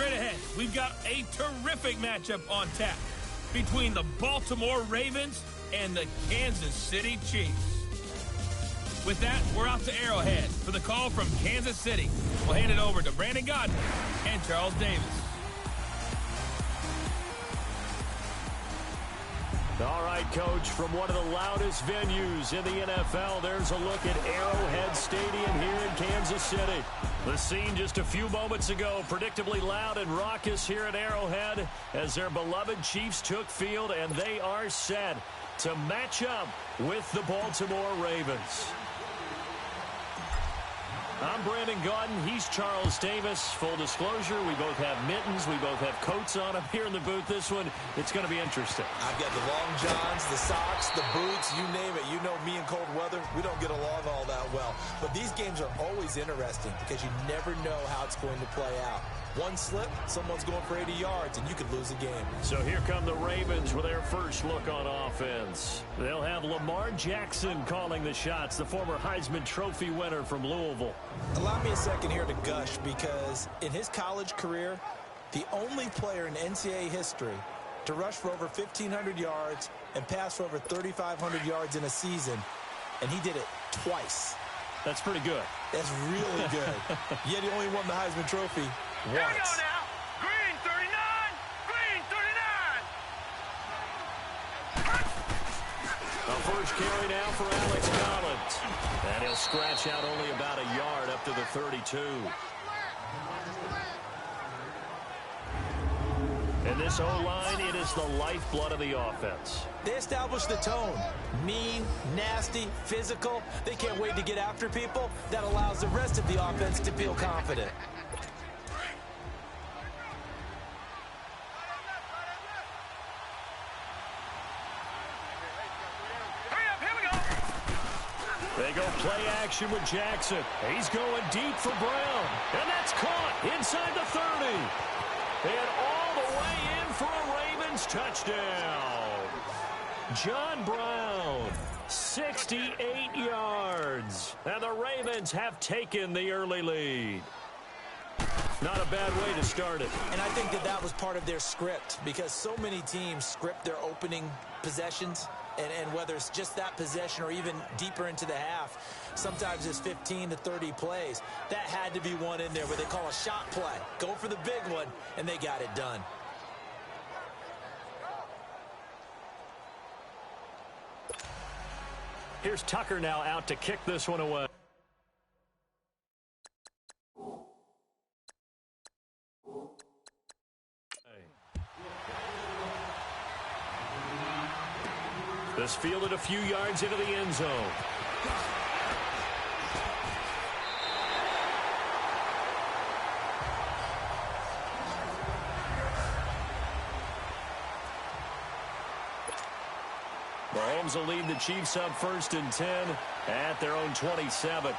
Straight ahead, we've got a terrific matchup on tap between the Baltimore Ravens and the Kansas City Chiefs. With that, we're out to Arrowhead for the call from Kansas City. We'll hand it over to Brandon Godden and Charles Davis. All right, Coach, from one of the loudest venues in the NFL, there's a look at Arrowhead Stadium here in Kansas City. The scene just a few moments ago, predictably loud and raucous here at Arrowhead as their beloved Chiefs took field, and they are set to match up with the Baltimore Ravens. I'm Brandon Godden. He's Charles Davis. Full disclosure, we both have mittens. We both have coats on up here in the booth. This one, it's going to be interesting. I've got the long johns, the socks, the boots, you name it. You know me in cold weather, we don't get along all that well. But these games are always interesting because you never know how it's going to play out. One slip, someone's going for 80 yards, and you could lose a game. So here come the Ravens with their first look on offense. They'll have Lamar Jackson calling the shots, the former Heisman Trophy winner from Louisville. Allow me a second here to gush because in his college career, the only player in NCAA history to rush for over 1,500 yards and pass for over 3,500 yards in a season, and he did it twice. That's pretty good. That's really good. Yet he only won the Heisman Trophy once. Here we go now. Green 39. Green 39. A first carry now for Alex Collins. And he'll scratch out only about a yard up to the 32. And this O-line, it is the lifeblood of the offense. They established the tone. Mean, nasty, physical. They can't wait to get after people. That allows the rest of the offense to feel confident. They go play action with Jackson. He's going deep for Brown. And that's caught inside the 30. And all the way in for a Ravens touchdown. John Brown, 68 yards. And the Ravens have taken the early lead. Not a bad way to start it. And I think that was part of their script because so many teams script their opening possessions. And whether it's just that possession or even deeper into the half, sometimes it's 15 to 30 plays. That had to be one in there where they call a shot play. Go for the big one, and they got it done. Here's Tucker now out to kick this one away. This fielded a few yards into the end zone. Mahomes will lead the Chiefs up 1st and 10 at their own 27.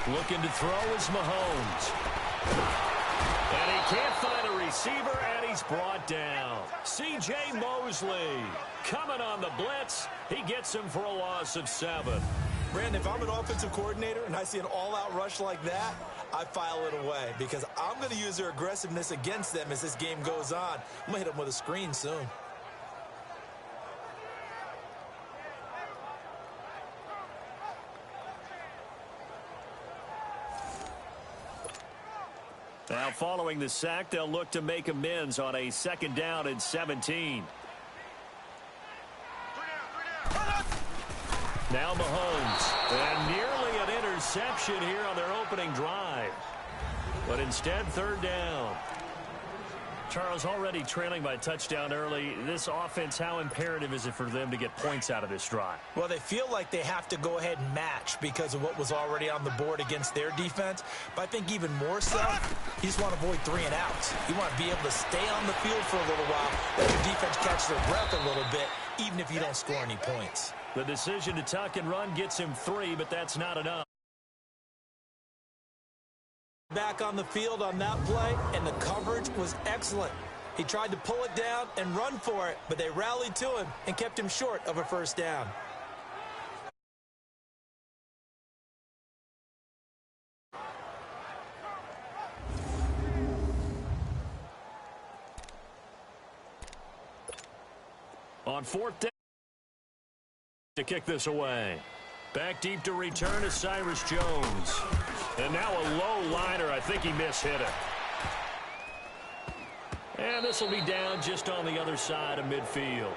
Looking to throw is Mahomes. And he can't find a receiver, and he's brought down. C.J. Mosley coming on the blitz. He gets him for a loss of 7. Brandon, if I'm an offensive coordinator and I see an all-out rush like that, I file it away because I'm going to use their aggressiveness against them as this game goes on. I'm going to hit them with a screen soon. Now following the sack, they'll look to make amends on a 2nd down and 17. Now Mahomes. And nearly an interception here on their opening drive. But instead, 3rd down. Charles, already trailing by a touchdown early. This offense, how imperative is it for them to get points out of this drive? Well, they feel like they have to go ahead and match because of what was already on the board against their defense. But I think even more so, you just want to avoid 3 and outs. You want to be able to stay on the field for a little while, let your defense catch their breath a little bit, even if you don't score any points. The decision to tuck and run gets him 3, but that's not enough. Back on the field on that play, and the coverage was excellent. He tried to pull it down and run for it, but they rallied to him and kept him short of a first down. On 4th down to kick this away. Back deep to return is Cyrus Jones. And now a low liner. I think he mishit it. And this will be down just on the other side of midfield.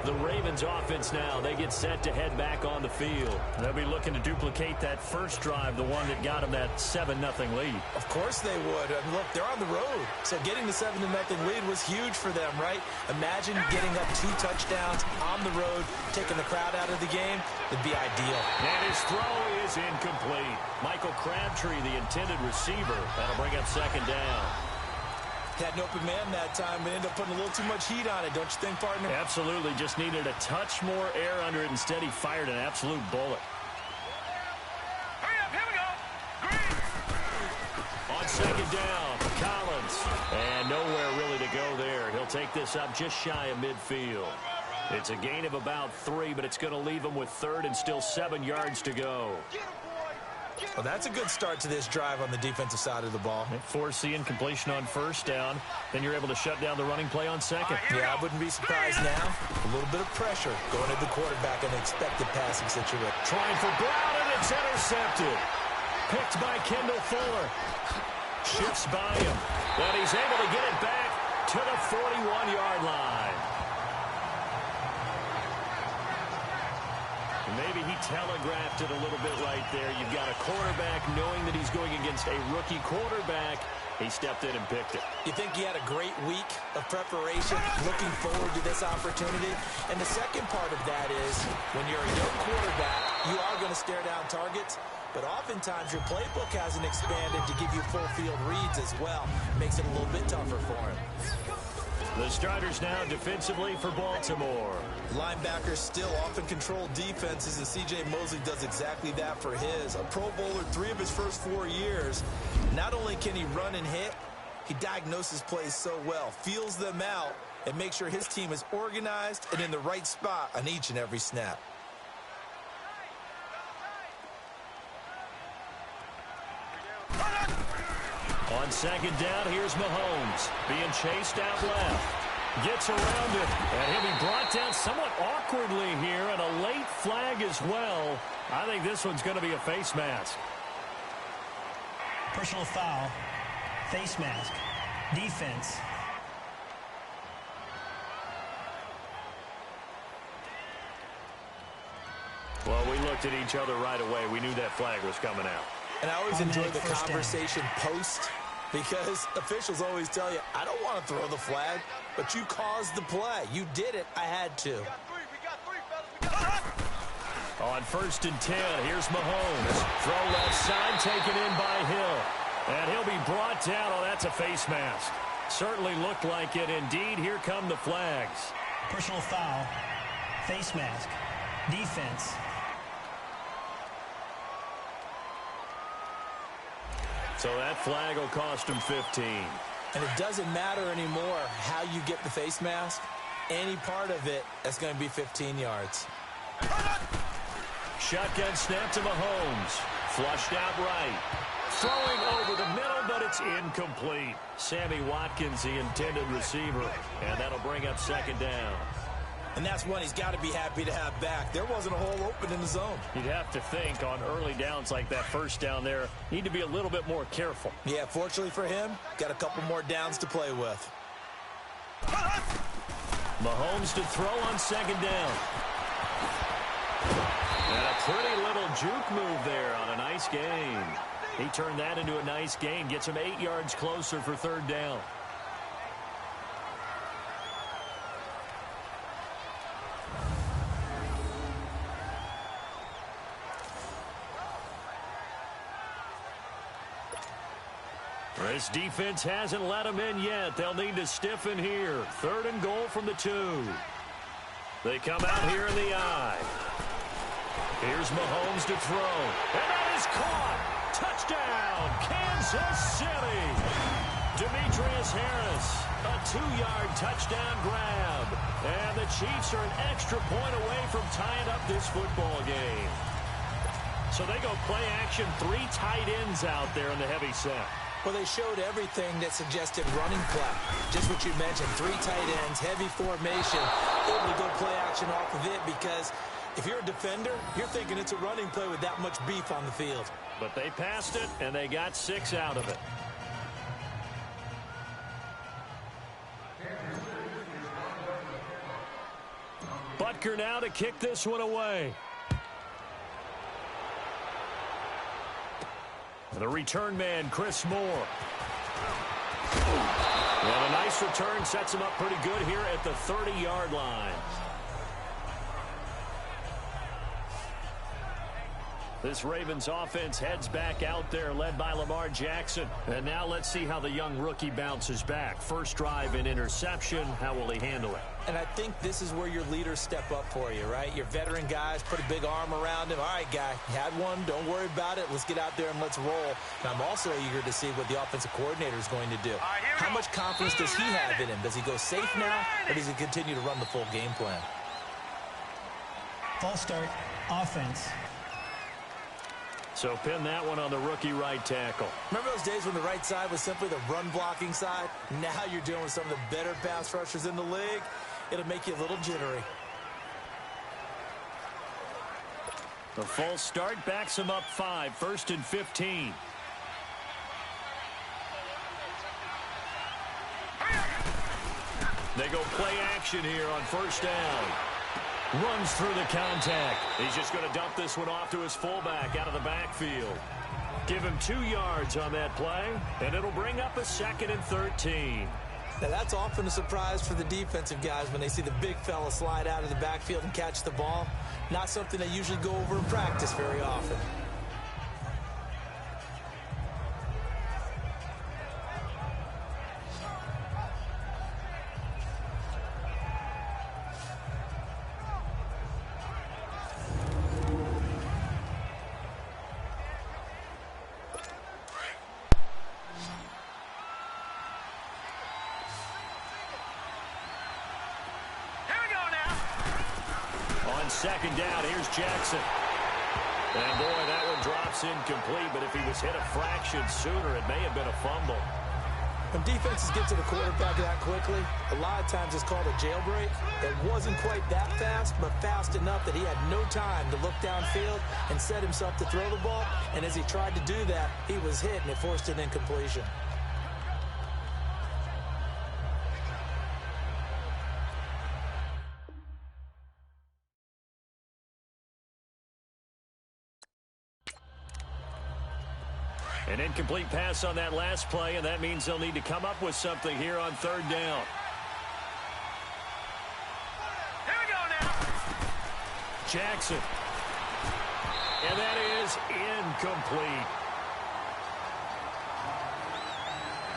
The Ravens offense now, they get set to head back on the field. They'll be looking to duplicate that first drive, the one that got them that 7-0 lead. Of course they would. I mean, look, they're on the road. So getting the 7-0 lead was huge for them, right? Imagine getting up 2 touchdowns on the road, taking the crowd out of the game. It'd be ideal. And his throw is incomplete. Michael Crabtree, the intended receiver. That'll bring up 2nd down. Had an open man that time, but ended up putting a little too much heat on it, don't you think, partner? Absolutely. Just needed a touch more air under it. Instead, he fired an absolute bullet. Hurry up, here we go. Green. On 2nd down, Collins. And nowhere really to go there. He'll take this up just shy of midfield. It's a gain of about 3, but it's going to leave him with 3rd and still 7 yards to go. Well, that's a good start to this drive on the defensive side of the ball. Force the incompletion on 1st down. Then you're able to shut down the running play on 2nd. Yeah, I wouldn't be surprised now. A little bit of pressure going at the quarterback in the expected passing situation. Trying for Brown, and it's intercepted. Picked by Kendall Fuller. Shifts by him. But he's able to get it back to the 41-yard line. Maybe he telegraphed it a little bit right there. You've got a quarterback knowing that he's going against a rookie quarterback. He stepped in and picked it. You think he had a great week of preparation, looking forward to this opportunity? And the second part of that is, when you're a young quarterback, you are going to stare down targets, but oftentimes your playbook hasn't expanded to give you full field reads as well. Makes it a little bit tougher for him. The starters now defensively for Baltimore. Linebackers still often control defenses, and C.J. Mosley does exactly that for his. A Pro Bowler 3 of his first 4 years. Not only can he run and hit, he diagnoses plays so well, feels them out, and makes sure his team is organized and in the right spot on each and every snap. On 2nd down, here's Mahomes. Being chased out left. Gets around it. And he'll be brought down somewhat awkwardly here. And a late flag as well. I think this one's going to be a face mask. Personal foul. Face mask. Defense. Well, we looked at each other right away. We knew that flag was coming out. And I always enjoy the conversation post, because officials always tell you, I don't want to throw the flag, but you caused the play. You did it. I had to. We got three, fellas. On 1st and 10, here's Mahomes. Throw left side, taken in by Hill. And he'll be brought down. Oh, that's a face mask. Certainly looked like it. Indeed, here come the flags. Personal foul. Face mask. Defense. So that flag will cost him 15. And it doesn't matter anymore how you get the face mask. Any part of it, that's going to be 15 yards. Shotgun snap to Mahomes. Flushed out right. Throwing over the middle, but it's incomplete. Sammy Watkins, the intended receiver. And that'll bring up 2nd down. And that's one he's got to be happy to have back. There wasn't a hole open in the zone. You'd have to think on early downs like that 1st down there, need to be a little bit more careful. Yeah, fortunately for him, got a couple more downs to play with. Mahomes to throw on 2nd down. And a pretty little juke move there on a nice game. He turned that into a nice gain. Gets him 8 yards closer for third down. This defense hasn't let them in yet. They'll need to stiffen here. 3rd and goal from the 2. They come out here in the I. Here's Mahomes to throw. And that is caught. Touchdown, Kansas City. Demetrius Harris, a 2-yard touchdown grab. And the Chiefs are an extra point away from tying up this football game. So they go play action, 3 tight ends out there in the heavy set. Well, they showed everything that suggested running play. Just what you mentioned, 3 tight ends, heavy formation, able to go play action off of it because if you're a defender, you're thinking it's a running play with that much beef on the field. But they passed it, and they got 6 out of it. Butker now to kick this one away. The return man, Chris Moore. And a nice return sets him up pretty good here at the 30-yard line. This Ravens offense heads back out there, led by Lamar Jackson. And now let's see how the young rookie bounces back. First drive and interception. How will he handle it? And I think this is where your leaders step up for you, right? Your veteran guys put a big arm around him. All right, guy, you had one. Don't worry about it. Let's get out there and let's roll. And I'm also eager to see what the offensive coordinator is going to do. How much confidence does he have in him? Does he go safe now, or does he continue to run the full game plan? False start, offense. So pin that one on the rookie right tackle. Remember those days when the right side was simply the run-blocking side? Now you're dealing with some of the better pass rushers in the league. It'll make you a little jittery. The false start backs him up 5, 1st and 15. They go play action here on 1st down. Runs through the contact. He's just going to dump this one off to his fullback out of the backfield. Give him 2 yards on that play, and it'll bring up a 2nd and 13. Now, that's often a surprise for the defensive guys when they see the big fella slide out of the backfield and catch the ball. Not something they usually go over in practice very often. Second down, here's Jackson. And boy, that one drops incomplete, but if he was hit a fraction sooner, it may have been a fumble. When defenses get to the quarterback that quickly, a lot of times it's called a jailbreak. It wasn't quite that fast, but fast enough that he had no time to look downfield and set himself to throw the ball. And as he tried to do that, he was hit, and it forced an incompletion. An incomplete pass on that last play, and that means they'll need to come up with something here on 3rd down. Here we go now. Jackson. And that is incomplete.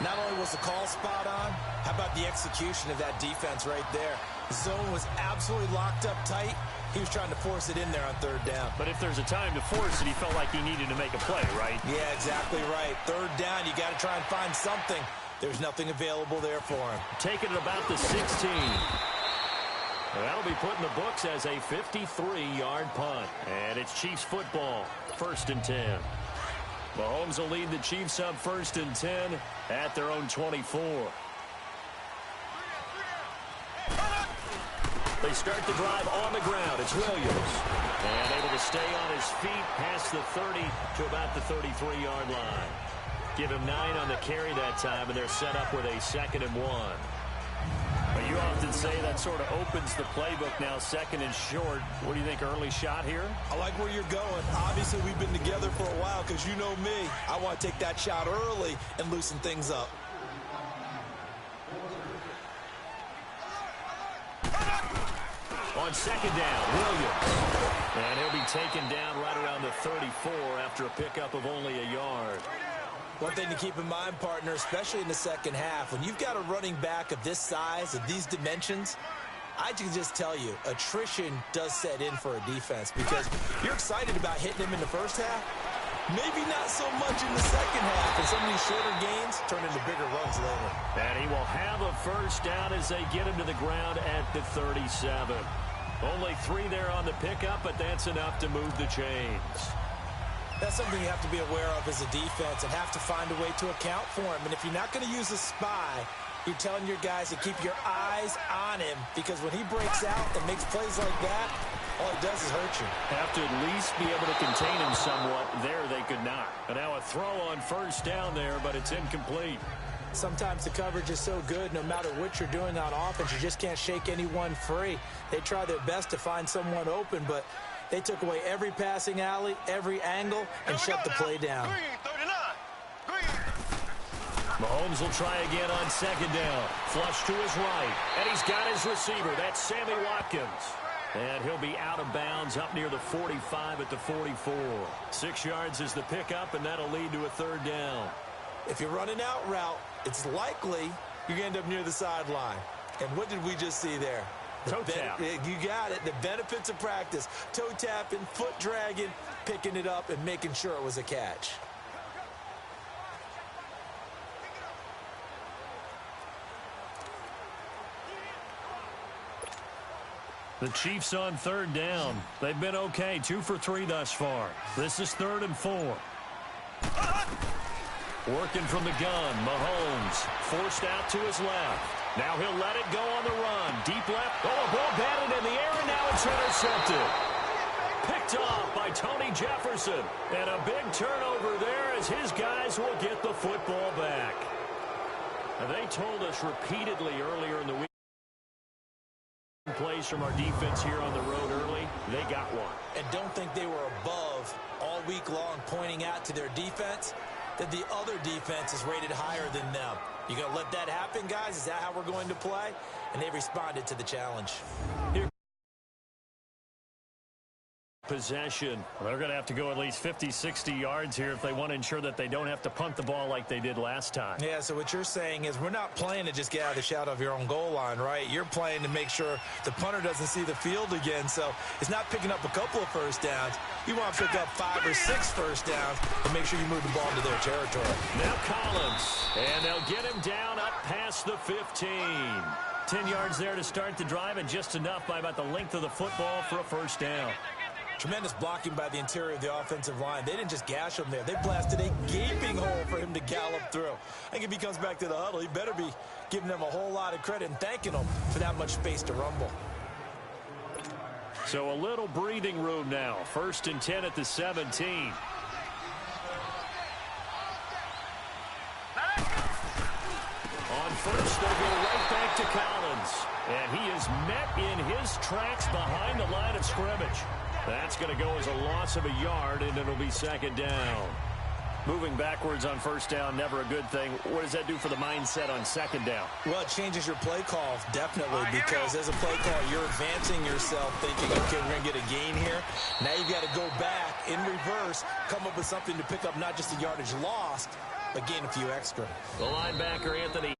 Not only was the call spot on, how about the execution of that defense right there? The zone was absolutely locked up tight. He was trying to force it in there on 3rd down. But if there's a time to force it, he felt like he needed to make a play, right? Yeah, exactly right. 3rd down, you got to try and find something. There's nothing available there for him. Taking it about the 16. That'll be put in the books as a 53-yard punt. And it's Chiefs football, 1st and 10. Mahomes will lead the Chiefs up 1st and 10 at their own 24. They start the drive on the ground. It's Williams. And able to stay on his feet past the 30 to about the 33-yard line. Give him 9 on the carry that time, and they're set up with a 2nd and 1. A You often say that sort of opens the playbook now, second and short. What do you think, early shot here? I like where you're going. Obviously, we've been together for a while because you know me. I want to take that shot early and loosen things up. On second down, Williams. And he'll be taken down right around the 34 after a pickup of only a yard. One thing to keep in mind, partner, especially in the second half, when you've got a running back of this size, of these dimensions, I can just tell you, attrition does set in for a defense because you're excited about hitting him in the first half. Maybe not so much in the second half, and some of these shorter gains turn into bigger runs later. And he will have a first down as they get him to the ground at the 37. Only 3 there on the pickup, but that's enough to move the chains. That's something you have to be aware of as a defense and have to find a way to account for him. And if you're not going to use a spy, you're telling your guys to keep your eyes on him because when he breaks out and makes plays like that, all it does is hurt you. Have to at least be able to contain him somewhat. There they could not. And now a throw on first down there, but it's incomplete. Sometimes the coverage is so good, no matter what you're doing on offense, you just can't shake anyone free. They try their best to find someone open, but they took away every passing alley, every angle, and shut the play down. Mahomes will try again on second down. Flush to his right, and he's got his receiver. That's Sammy Watkins. And he'll be out of bounds up near the 45 at the 44. 6 yards is the pickup, and that'll lead to a third down. If you're running out route, it's likely you're going to end up near the sideline. And what did we just see there? Toe tap. You got it. The benefits of practice. Toe tapping, foot dragging, picking it up, and making sure it was a catch. The Chiefs on third down. They've been okay, 2 for 3 thus far. This is 3rd and 4. Working from the gun, Mahomes forced out to his left. Now he'll let it go on the run. Deep left. Oh, a ball batted in the air, and now it's intercepted. Picked off by Tony Jefferson. And a big turnover there as his guys will get the football back. And they told us repeatedly earlier in the week. Plays from our defense here on the road early. They got one. And don't think they were above all week long pointing out to their defense that the other defense is rated higher than them. You going to let that happen, guys? Is that how we're going to play? And they responded to the challenge. Here. Possession. They're going to have to go at least 50, 60 yards here if they want to ensure that they don't have to punt the ball like they did last time. Yeah, so what you're saying is we're not playing to just get out of the shadow of your own goal line, right? You're playing to make sure the punter doesn't see the field again. So it's not picking up a couple of first downs. You want to pick up 5 or 6 first downs and make sure you move the ball into their territory. Now Collins, and they'll get him down up past the 15. 10 yards there to start the drive, and just enough by about the length of the football for a first down. Tremendous blocking by the interior of the offensive line. They didn't just gash him there. They blasted a gaping hole for him to gallop through. I think if he comes back to the huddle, he better be giving them a whole lot of credit and thanking them for that much space to rumble. So a little breathing room now. 1st and 10 at the 17. On first, they'll go right back to Collins. And he is met in his tracks behind the line of scrimmage. That's going to go as a loss of a yard, and it'll be 2nd down. Moving backwards on first down, never a good thing. What does that do for the mindset on 2nd down? Well, it changes your play call, definitely, because as a play call, you're advancing yourself thinking, okay, we're going to get a gain here. Now you've got to go back in reverse, come up with something to pick up not just the yardage lost, but gain a few extra. The linebacker, Anthony.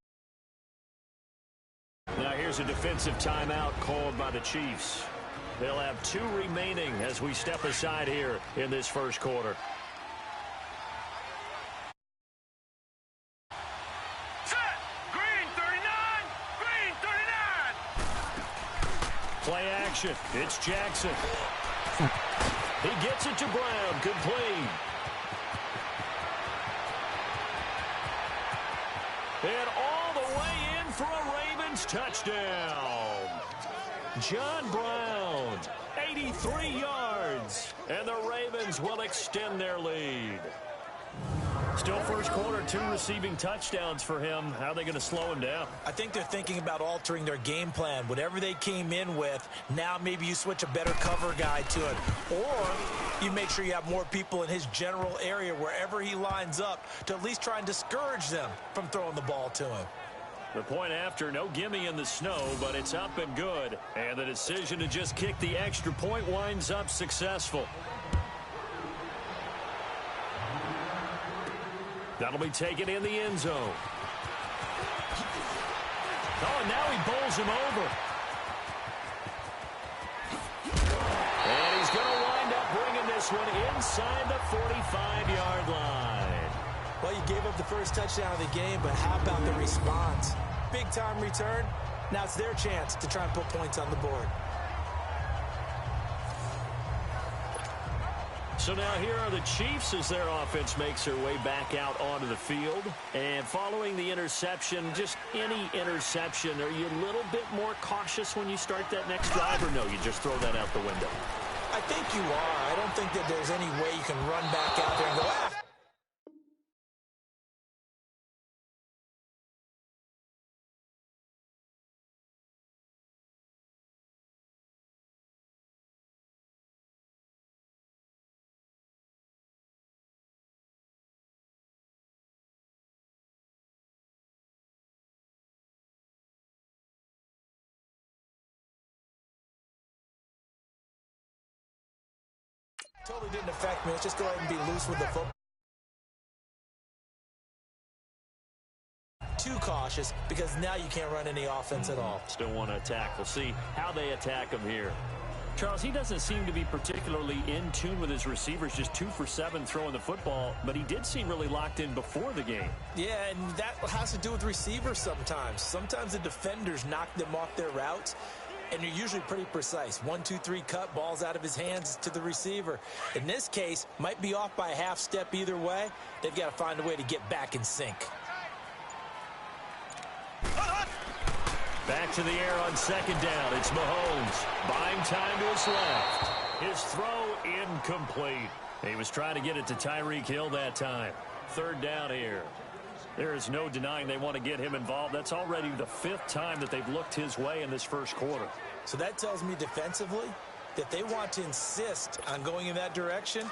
Now here's a defensive timeout called by the Chiefs. They'll have 2 remaining as we step aside here in this first quarter. Set! Green 39! Green 39! Play action. It's Jackson. He gets it to Brown. Complete. And all the way in for a Ravens touchdown. John Brown, 83 yards, and the Ravens will extend their lead. Still first quarter, 2 receiving touchdowns for him. How are they going to slow him down? I think they're thinking about altering their game plan. Whatever they came in with, now maybe you switch a better cover guy to it. Or you make sure you have more people in his general area wherever he lines up to at least try and discourage them from throwing the ball to him. The point after, no gimme in the snow, but it's up and good. And the decision to just kick the extra point winds up successful. That'll be taken in the end zone. Oh, and now he bowls him over. And he's going to wind up bringing this one inside the 45-yard line. Well, you gave up the first touchdown of the game, but how about the response? Big-time return. Now it's their chance to try and put points on the board. So now here are the Chiefs as their offense makes their way back out onto the field. And following the interception, just any interception, are you a little bit more cautious when you start that next drive, or no, you just throw that out the window? I think you are. I don't think that there's any way you can run back out there and go, ah! Totally didn't affect me. Let's just go ahead and be loose with the football. Too cautious because now you can't run any offense at all. Still want to attack. We'll see how they attack him here. Charles, he doesn't seem to be particularly in tune with his receivers, just 2 for 7 throwing the football, but he did seem really locked in before the game. Yeah, and that has to do with receivers sometimes. Sometimes the defenders knock them off their routes, and you're usually pretty precise. 1, 2, 3 cut, balls out of his hands to the receiver. In this case, might be off by a half step either way. They've got to find a way to get back in sync. Back to the air on second down. It's Mahomes. Buying time to his left. His throw incomplete. He was trying to get it to Tyreek Hill that time. Third down here. There is no denying they want to get him involved. That's already the 5th time that they've looked his way in this first quarter. So that tells me defensively that they want to insist on going in that direction.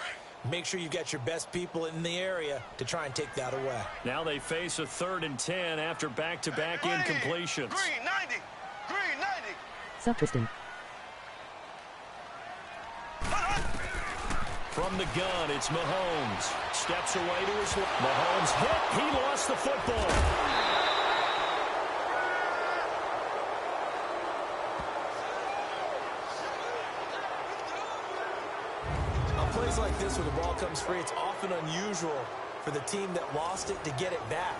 Make sure you've got your best people in the area to try and take that away. Now they face a 3rd and 10 after back-to-back incompletions. Green 90. Green 90. Sir Tristan. From the gun, it's Mahomes. Steps away to his left. Mahomes hit. He lost the football. On plays like this where the ball comes free, it's often unusual for the team that lost it to get it back.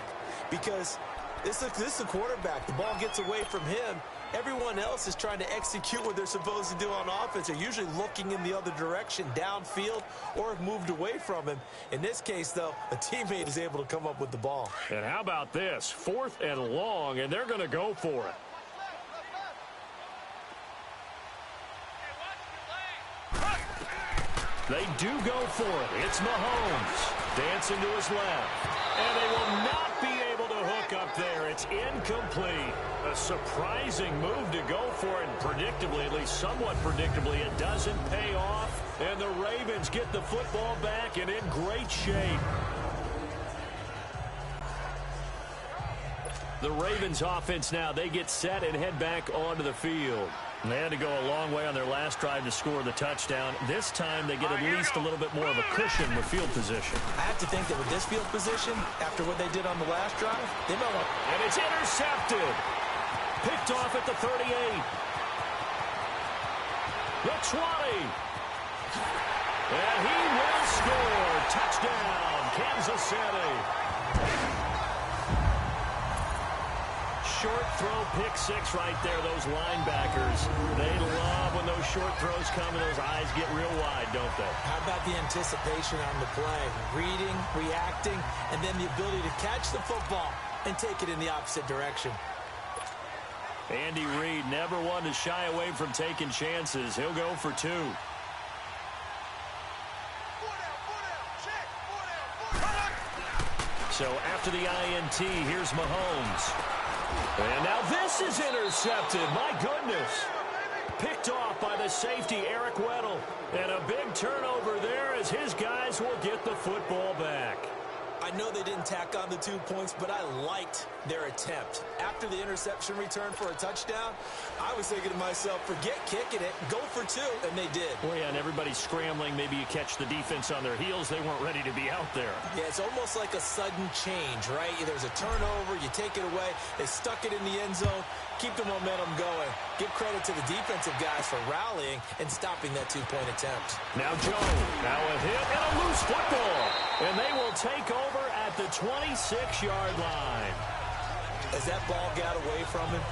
Because this is the quarterback. The ball gets away from him. Everyone else is trying to execute what they're supposed to do on offense. They're usually looking in the other direction, downfield, or have moved away from him. In this case, though, a teammate is able to come up with the ball. And how about this? 4th and long, and they're going to go for it. They do go for it. It's Mahomes. Dancing to his left. And they will not be able to hook up there. It's incomplete. A surprising move to go for it. And predictably, at least somewhat predictably, it doesn't pay off. And the Ravens get the football back and in great shape. The Ravens offense now, they get set and head back onto the field. And they had to go a long way on their last drive to score the touchdown. This time they get at least a little bit more of a cushion with field position. I have to think that with this field position, after what they did on the last drive, they might want... And it's intercepted. Picked off at the 38. The 20. And he will score. Touchdown, Kansas City. Short throw, pick 6 right there. Those linebackers, they love when those short throws come and those eyes get real wide, don't they? How about the anticipation on the play? Reading, reacting, and then the ability to catch the football and take it in the opposite direction. Andy Reid never one to shy away from taking chances. He'll go for 2. So after the INT, here's Mahomes. And now this is intercepted. My goodness. Picked off by the safety, Eric Weddle. And a big turnover there as his guys will get the football back. I know they didn't tack on the 2 points, but I liked their attempt. After the interception return for a touchdown, I was thinking to myself, forget kicking it, go for 2, and they did. Well, yeah, and everybody's scrambling. Maybe you catch the defense on their heels. They weren't ready to be out there. Yeah, it's almost like a sudden change, right? There's a turnover, you take it away, they stuck it in the end zone, keep the momentum going. Give credit to the defensive guys for rallying and stopping that 2-point attempt. Now Jones, now a hit and a loose football. And they will take over at the 26-yard line. As that ball got away from him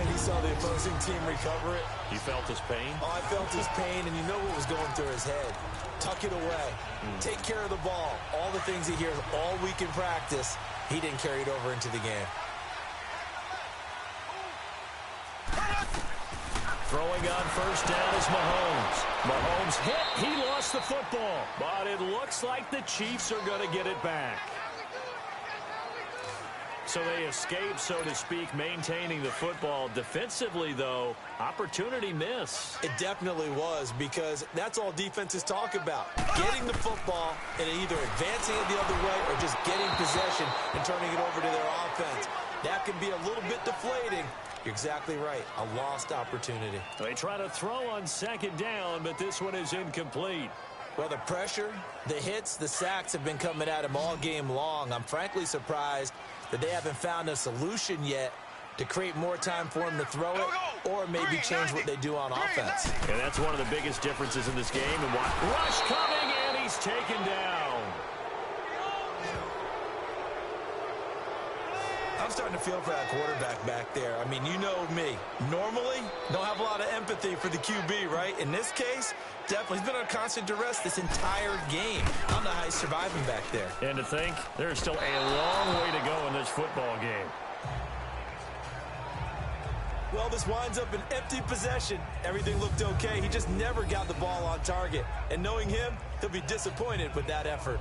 and he saw the opposing team recover it. You felt his pain? Oh, I felt his pain, and you know what was going through his head. Tuck it away. Take care of the ball. All the things he hears all week in practice, he didn't carry it over into the game. Throwing on first down is Mahomes. Mahomes hit. He lost the football. But it looks like the Chiefs are going to get it back. So they escape, so to speak, maintaining the football. Defensively, though, opportunity miss. It definitely was, because that's all defenses talk about. Getting the football and either advancing it the other way or just getting possession and turning it over to their offense. That can be a little bit deflating. You're exactly right. A lost opportunity. They try to throw on second down, but this one is incomplete. Well, the pressure, the hits, the sacks have been coming at him all game long. I'm frankly surprised that they haven't found a solution yet to create more time for him to throw it or maybe change what they do on offense. And that's one of the biggest differences in this game. And rush coming, and he's taken down. I'm starting to feel for that quarterback back there. I mean, you know me. Normally, don't have a lot of empathy for the QB, right? In this case, definitely. He's been under constant duress this entire game. I don't know how he's surviving back there. And to think, there's still a long way to go in this football game. Well, this winds up an empty possession. Everything looked okay. He just never got the ball on target. And knowing him, he'll be disappointed with that effort.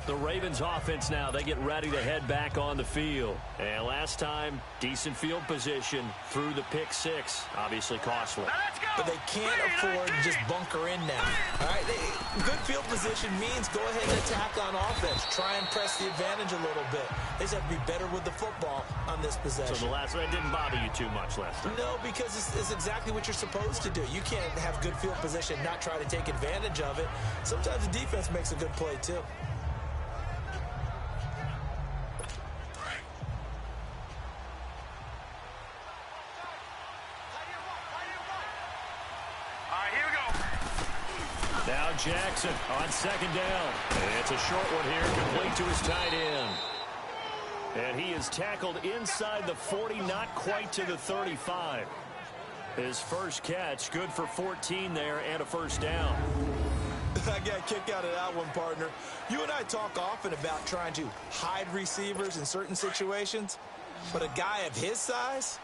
The Ravens offense now, they get ready to head back on the field. And last time, decent field position through the pick six. Obviously costly. But they can't afford to just bunker in now. All right, good field position means go ahead and attack on offense. Try and press the advantage a little bit. They just have to be better with the football on this possession. So the last one didn't bother you too much last time? No, because it's exactly what you're supposed to do. You can't have good field position, not try to take advantage of it. Sometimes the defense makes a good play, too. Now Jackson on second down. And it's a short one here, complete to his tight end. And he is tackled inside the 40, not quite to the 35. His first catch, good for 14 there and a first down. I got a kick out of that one, partner. You and I talk often about trying to hide receivers in certain situations, but a guy of his size,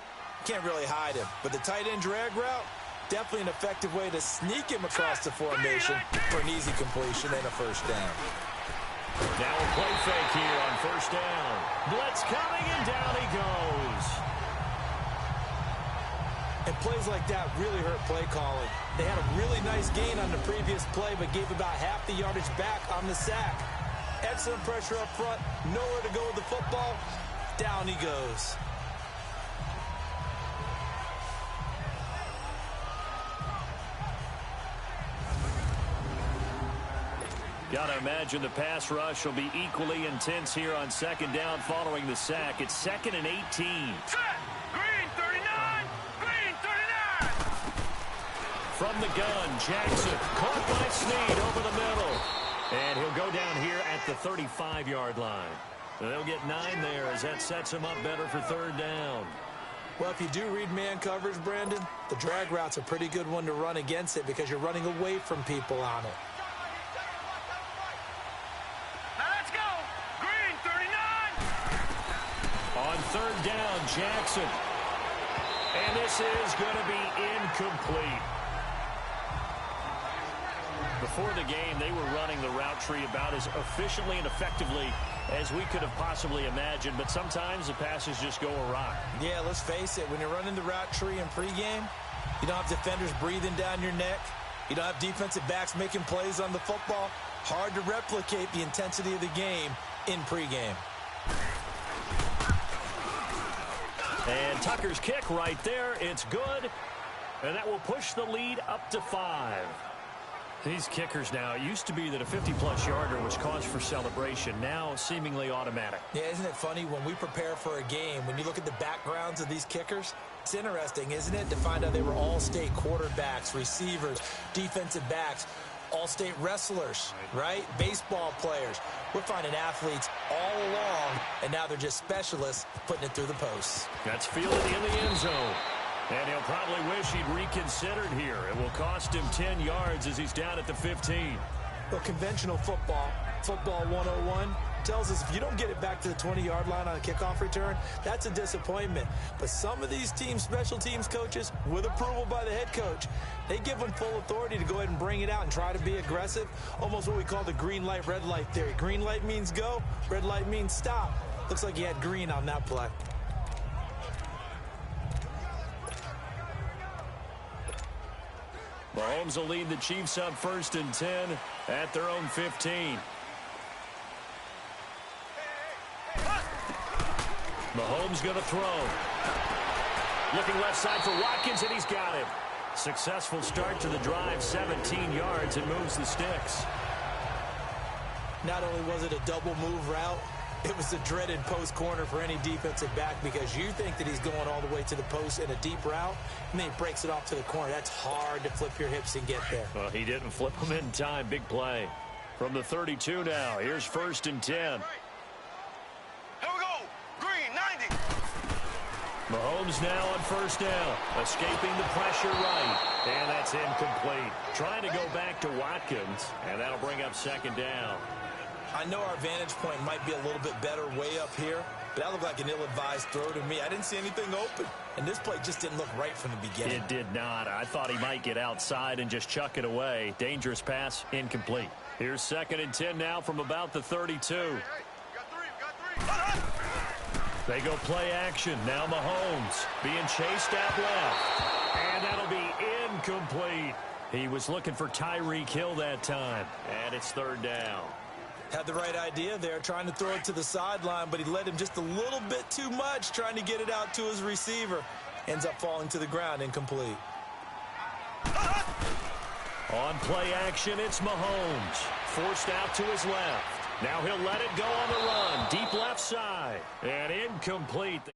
can't really hide him. But the tight end drag route, definitely an effective way to sneak him across the formation for an easy completion and a first down. Now a play fake here on first down. Blitz coming, and down he goes. And plays like that really hurt play calling. They had a really nice gain on the previous play, but gave about half the yardage back on the sack. Excellent pressure up front, nowhere to go with the football. Down he goes. Got to imagine the pass rush will be equally intense here on second down following the sack. It's 2nd and 18. Set. Green 39. Green 39. From the gun, Jackson caught by Snead over the middle. And he'll go down here at the 35-yard line. They'll get 9 there as that sets him up better for third down. Well, if you do read man coverage, Brandon, the drag route's a pretty good one to run against it because you're running away from people on it. On third down, Jackson. And this is going to be incomplete. Before the game, they were running the route tree about as efficiently and effectively as we could have possibly imagined, but sometimes the passes just go awry. Yeah, let's face it, when you're running the route tree in pregame, you don't have defenders breathing down your neck. You don't have defensive backs making plays on the football. Hard to replicate the intensity of the game in pregame. And Tucker's kick right there. It's good, and that will push the lead up to 5. These kickers now, it used to be that a 50-plus yarder was cause for celebration. Now, seemingly automatic. Yeah, isn't it funny when we prepare for a game, when you look at the backgrounds of these kickers, it's interesting, isn't it, to find out they were all-state quarterbacks, receivers, defensive backs, all-state wrestlers, right? Baseball players. We're finding athletes all along, and now they're just specialists putting it through the posts. That's fielded in the end zone. And he'll probably wish he'd reconsidered here. It will cost him 10 yards as he's down at the 15. Well, conventional football 101, tells us if you don't get it back to the 20-yard line on a kickoff return, that's a disappointment. But some of these teams, special teams coaches, with approval by the head coach, they give them full authority to go ahead and bring it out and try to be aggressive. Almost what we call the green light, red light theory. Green light means go, red light means stop. Looks like he had green on that play. Mahomes will lead the Chiefs up 1st and 10 at their own 15. Mahomes going to throw. Looking left side for Watkins, and he's got him. Successful start to the drive, 17 yards, and moves the sticks. Not only was it a double move route, it was a dreaded post corner for any defensive back because you think that he's going all the way to the post in a deep route, and then he breaks it off to the corner. That's hard to flip your hips and get there. Well, he didn't flip them in time. Big play. From the 32 now, here's 1st and 10. Here we go. Green, 90. Mahomes now on 1st down, escaping the pressure right, and that's incomplete. Trying to go back to Watkins, and that'll bring up 2nd down. I know our vantage point might be a little bit better way up here, but that looked like an ill-advised throw to me. I didn't see anything open, and this play just didn't look right from the beginning. It did not. I thought he might get outside and just chuck it away. Dangerous pass, incomplete. Here's 2nd and 10 now from about the 32. Hey, we got three. They go play action. Now Mahomes being chased out left, and that'll be incomplete. He was looking for Tyreek Hill that time, and it's 3rd down. Had the right idea there, trying to throw it to the sideline, but he led him just a little bit too much, trying to get it out to his receiver. Ends up falling to the ground, incomplete. On play action, it's Mahomes. Forced out to his left. Now he'll let it go on the run. Deep left side. And incomplete.